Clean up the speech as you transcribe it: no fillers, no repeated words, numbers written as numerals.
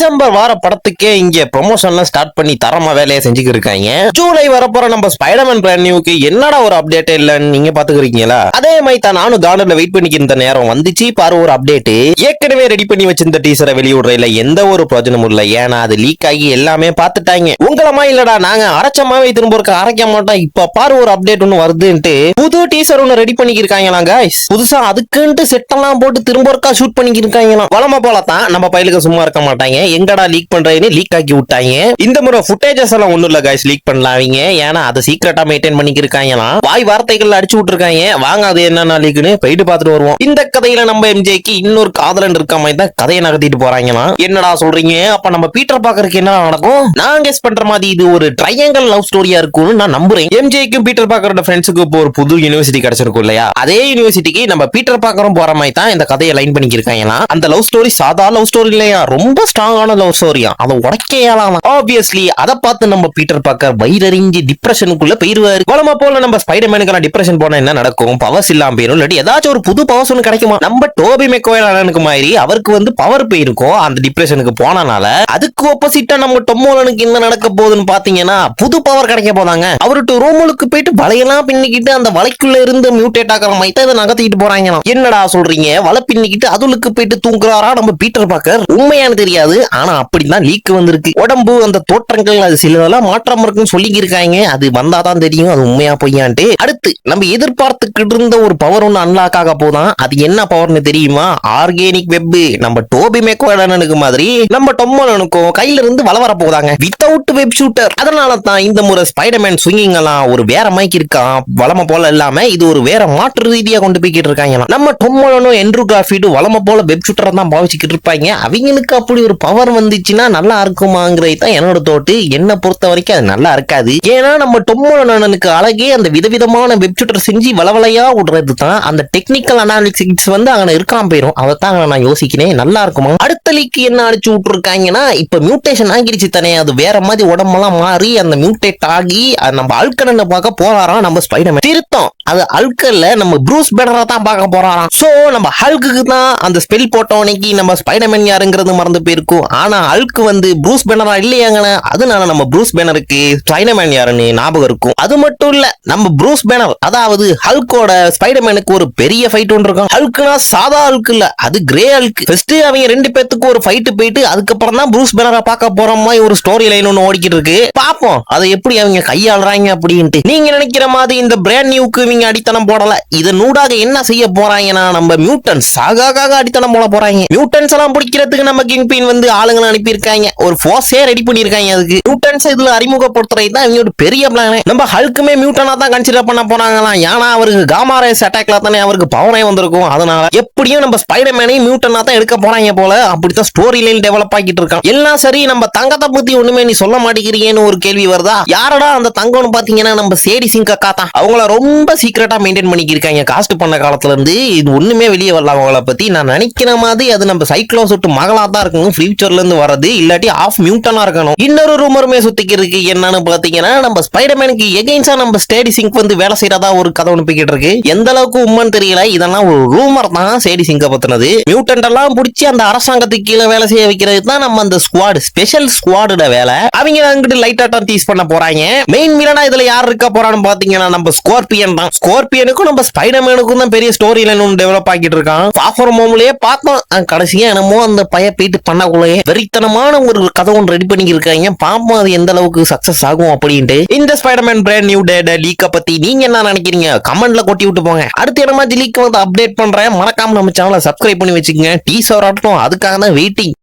December வார படத்துக்கே இங்க ப்ரொமோஷன்லாம் start பண்ணி தரமா வேலையை செஞ்சுக்கிட்டு இருக்காங்க. ஜூலை வரப்போற நம்ம ஸ்பைடர்மேன் பிராண்ட் நியூக்கு என்னடா ஒரு அப்டேட் இல்லன்னு நீங்க பாத்துக்கிறீங்களா? அதே மாதிரி தான் நானும் கார்டன்ல வெயிட் பண்ணிக்கிற நேரம் வந்துச்சு பாரு ஒரு அப்டேட். ஏற்கனவே ரெடி பண்ணி வச்சிருந்த டீசரை வெளியிடுறதுல எந்த ஒரு பிரயோஜனமும் இல்ல. ஏன்னா அது லீக் ஆகி எல்லாமே பாத்துட்டாங்க. உங்களமா இல்லடா நாங்க அரைச்சமாவே திரும்ப இருக்க அரைக்க மாட்டோம். இப்ப பாரு ஒரு அப்டேட் ஒன்னு வருதுன்ட்டு புது டீசர் ஒன்னு ரெடி பண்ணிக்கிருக்காங்களாம் guys. புதுசா அதுக்குன்ட்டு செட் எல்லாம் போட்டு திரும்ப ஒருக்கா ஷூட் பண்ணிக்கிருக்காங்களாம். வளமா போலத்தான் நம்ம பையலுக்கு சும்மா இருக்க மாட்டாங்க. எங்கடா லீக் பண்றேன்னு லீக் ஆக்கி விட்டாங்க. இந்த முறை ஃபுட்டேஜஸ் எல்லாம் ஒண்ணும் இல்ல गाइस, லீக் பண்ணலாவீங்க. ஏன்னா அதை சீக்கிரட்டா மெயின்டைன் பண்ணிக்கிருக்காங்களாம். வாய் வார்த்தைகள் அடிச்சு விட்டுருக்காங்க. வாங்க அது என்னன்னா லீக்னு போயிட்டு பார்த்துட்டு வருவோம். இந்த கதையில நம்ம எம்ஜேக்கு இன்னொரு காதலன் இருக்க மாதிரி தான் கதையை நகர்த்திட்டு போறாங்களாம். என்னடா சொல்றீங்க? அப்ப நம்ம பீட்டர் பாக்கருக்கு என்ன நடக்கும்? நான் கெஸ் பண்ற மாதிரி இது ஒரு ட்ரையாங்கிள் லவ் ஸ்டோரியா இருக்கும்னு நான் நம்புறேன். எம்ஜேக்கும் பீட்டர் பாக்கரோட ஃப்ரெண்ட்ஸுக்கு இப்போ ஒரு புது யூனிவர்சிட்டி கிடைச்சிருக்கும் இல்லையா? அதே யூனிவர்சிட்டிக்கு நம்ம பீட்டர் பாக்கரும் போற மாதிரி தான் இந்த கதையை லைன் பண்ணிக்கிருக்காங்களாம். அந்த லவ் ஸ்டோரி சாதா லவ் ஸ்டோரி இல்லையா, ரொம்ப ஸ்ட்ராங்கான லவ் ஸ்டோரியா. அதை உடைக்கலாம். ஆப்வியஸ்லி அதை பார்த்து நம்ம பீட்டர் பாக்கர் வயிறறிஞ்சு டிப்ரெஷனுக்குள்ள போயிருவாரு. வளமா போல நம்ம ஸ்பைடர்மேனுக்கு டிப்ரெஷன் போனா என்ன நடக்கும்? பவர்ஸ் இல்லாம போயிரும். இல்லாட்டி ஏதாச்சும் ஒரு புது பவர்ஸ் ஒன்று கிடைக்குமா? நம்ம டோபி மெக்வயர் அண்ணனுக்கு மாதிரி அவருக்கு வந்து பவர் போயிருக்கும் அந்த டிப்ரெஷனுக்கு போனனால. அதுக்கு ஆப்போசிட்டா நம்ம டொம்மோலனுக்கு என்ன நடக்க போகுதுன்னு பாத்தீங்கன்னா புது பவர் கிடைக்க போதாங்க. அவர்கிட்ட ரூமுக்கு போயிட்டு வலையெல்லாம் பின்னிக்கிட்டு அந்த வலைக்குள்ள இருந்து மியூட்டேட் ஆகிற மாதிரி இதை நகர்த்திட்டு போறாங்க. என்னடா சொல்றீங்க? வலை பின்னிக்கிட்டு அதுக்கு போயிட்டு தூங்குறாரா நம்ம பீட்டர் பாக்கர்? உண்மையான தெரியாது, ஆனா அப்படிதான் லீக் வந்திருக்கு. உடம்பு அந்த தோற்றங்கள் அது சிலதெல்லாம் மாற்றம் இருக்குன்னு சொல்லி இருக்காங்க. அது வந்தாதான் தெரியும் அது உண்மையா பொய்யான்ட்டு. அடுத்து நம்ம எதிர்பார்த்துக்கிட்டு இருந்த ஒரு பவர் ஒன்னு அன்லாக் ஆக போதான். அது என்ன பவர்னு தெரியுமா? Organic web. நம்ம டோபி மெக்வயர்னுக்கு மாதிரி நம்ம டொம்மோலனுக்கும் கையில இருந்து வள வர போதாங்க வித்தவுட் வெப் ஷூட்டர். அதனால தான் இந்த முறை ஸ்பைடர்மேன் ஸ்விங்கிங் எல்லாம் ஒரு வேற மைக் இருக்கான். வளம போல இல்லாம இது ஒரு வேற மாற்று ரீதியா கொண்டு போய்கிட்டு இருக்காங்க. நம்ம டொம்மோலனும் என்ட்ரூ கார்ஃபீல்டு வளம போல வெப் ஷூட்டர் தான் பாவிச்சுக்கிட்டு இருப்பாங்க. அவங்களுக்கு அப்படி ஒரு பவர் வந்துச்சுன்னா நல்லா இருக்குமாங்கிறது தான் என்னோட தோட்டு. என்ன பொறுத்த வரைக்கும் அது நல்லா இருக்காது. ஏன்னா நம்ம டொம்மோலனுக்கு அழகே அந்த விதவிதமான வெப் ஷூட்டர் செஞ்சு வளவலையா விடுறது தான். அந்த டெக்னிக்கல் அனாலிசிக்ஸ் வந்து அங்க இருக்காம போயிரும். அதைத்தான் நான் யோசிக்கிறேன். நல்லா இருக்குமா? அடுத்த லீக் என்ன அடிச்சு விட்டுருக்காங்கன்னா இப்ப மியூட்டேஷன் ஆகிடுச்சு தானே, அது வேற மாதிரி உடம்பெல்லாம் மாறி அந்த மியூட்டேட் ஆகி நம்ம அல்கனை பார்க்க போறாராம் நம்ம ஸ்பைடர்மேன். திருத்தம், அது அல்கல்ல நம்ம ப்ரூஸ் பேனரை தான் பார்க்க போறாராம். சோ நம்ம ஹல்க்கு தான் அந்த ஸ்பெல் போட்டவனைக்கு நம்ம ஸ்பைடர்மேன் யாருங்கிறது மறந்து போயிருக்கும். ஆனா ஹல்க் வந்து ப்ரூஸ் பேனரா இல்லையாங்க. அதனால நம்ம ப்ரூஸ் பேனருக்கு ஸ்பைடர்மேன் யாருன்னு ஞாபகம் இருக்கும். அது மட்டும் இல்ல, நம்ம ப்ரூஸ் பேனர் அதாவது ஹல்கோட ஸ்பைடர்மேனுக்கு ஒரு பெரிய ஃபைட் ஒன்று இருக்கும். ஹல்க்னா சாதா ஹல்க் இல்ல, அது கிரே ஹல்க். ஃபர்ஸ்ட் அவங்க ரெண்டு பேத்துக்கு ஒரு ஃபைட் போயிட்டு அதுக்கப்புறம் தான் ப்ரூஸ் பேனரை பார்க்க போற மாதிரி ஒரு ஸ்டோரி லைன் ஒன்று ஓடிக்கிட்டு இருக்கு. பாப்போம் அதை எப்படி அவங்க கையாளுறாங்க அப்படின்ட்டு. நீங்க நினைக்கிற மாதிரி இந்த பிராண்ட் நியூக்கு இவங்க அடித்தனம் போடல. இதை நூடாக என்ன செய்ய போறாங்கன்னா நம்ம மியூட்டன்ஸ் ஆகாக அடித்தனம் போட போறாங்க. மியூட்டன்ஸ் எல்லாம் பிடிக்கிறதுக்கு நம்ம கிங்பின் வந்து ஆளுங்களை அனுப்பியிருக்காங்க. ஒரு ஃபோர்ஸே ரெடி பண்ணிருக்காங்க. அதுக்கு மியூட்டன்ஸ் இதுல அறிமுகப்படுத்துறது தான் இவங்க பெரிய பிளான். நம்ம ஹல்க்குமே மியூட்டனா தான் கன்சிடர் பண்ண போறாங்களாம். ஏன்னா அவருக்கு காமா ரேஸ் அட்டாக்ல தானே அவருக்கு பவரே வந்திருக்கும். அதனால எப்படியும் நம்ம ஸ்பைடர்மேனையும் மியூட்டனா தான் எடுக்க போறாங்க போல. அப்படித்தான் ஸ்டோரி லைன் டெவலப் ஆகிட்டு இருக்கான். எல்லாம் சரி, நம்ம தங்கத்தை பத்தி ஒண்ணுமே நீ சொல்ல மாட்டேங்கிறீங்கன்னு ஒரு கேள்வி வருதா? யாரடா அந்த தங்கம்னு பாத்தீங்கன்னா நம்ம சேடி சிங் அக்கா தான். அவங்கள ரொம்ப சீக்கிரட்டா மெயின்டைன் பண்ணிக்கிருக்காங்க காஸ்ட் பண்ண காலத்துல இருந்து. இது ஒண்ணுமே வெளியே வரல. அவங்கள பத்தி நான் நினைக்கிற மாதிரி அது நம்ம சைக்ளோன் சுட்டு மகளா தான் இருக்கணும். ஃபியூச்சர்ல இருந்து வரது, இல்லாட்டி ஆஃப் மியூட்டனா இருக்கணும். இன்னொரு ரூமருமே சுத்திக்கிறதுக்கு என்னன்னு பாத்தீங்கன்னா நம்ம ஸ்பைடர்மேனுக்கு எகைன்ஸ்டா நம்ம சேடி சிங் வந்து வேலை செய்யறதா ஒரு கதை ஒன்று போய்கிட்டு இருக்கு. எந்த அளவுக்கு உண்மைன்னு தெரியல. இதெல்லாம் ஒரு ரூமர் தான் சேடி சிங்க பத்தினது. மியூட்டன்ட் எல்லாம் பிடிச்சி அந்த அரசாங்கத்துக்கு கீழே வேலை செய்ய வைக்கிறது தான் நம்ம அந்த ஸ்குவாட், ஸ்பெஷல் ஸ்குவாடோட வேலை. அவங்க அங்கிட்டு லைட்டா தான் டீஸ் பண்ண போறாங்க. மெயின் வில்லனா இதுல யார் இருக்க போறான்னு பாத்தீங்கன்னா நம்ம ஸ்கார்பியன் தான். ஸ்கார்பியனுக்கும் நம்ம ஸ்பைடர்மேனுக்கும் தான் பெரிய ஸ்டோரி லைன் ஒன்று டெவலப் ஆகிட்டு இருக்கான். ஃபார் மோம்லயே பார்த்தோம். கடைசியா என்னமோ அந்த பைய போயிட்டு பண்ணக்குள்ளேயே வெறித்தனமான ஒரு கதை ஒன்று ரெடி பண்ணி இருக்காங்க. பாப்போம் அது எந்த அளவுக்கு சக்சஸ் ஆகும் அப்படின்ட்டு. இந்த ஸ்பைடர்மேன் பிராண்ட் நியூ டே லீக்க பத்தி நீங்க என்ன நினைக்கிறீங்க? கமெண்ட்ல கொட்டி விட்டு போங்க. அடுத்து என்ன மாதிரி லீக் வந்து அப்டேட் பண்றேன். மறக்காம நம்ம சேனலை சப்ஸ்கிரைப் பண்ணி வச்சுக்கோங்க. டீசர் ஆகட்டும், அதுக்காக தான் வெயிட்டிங்.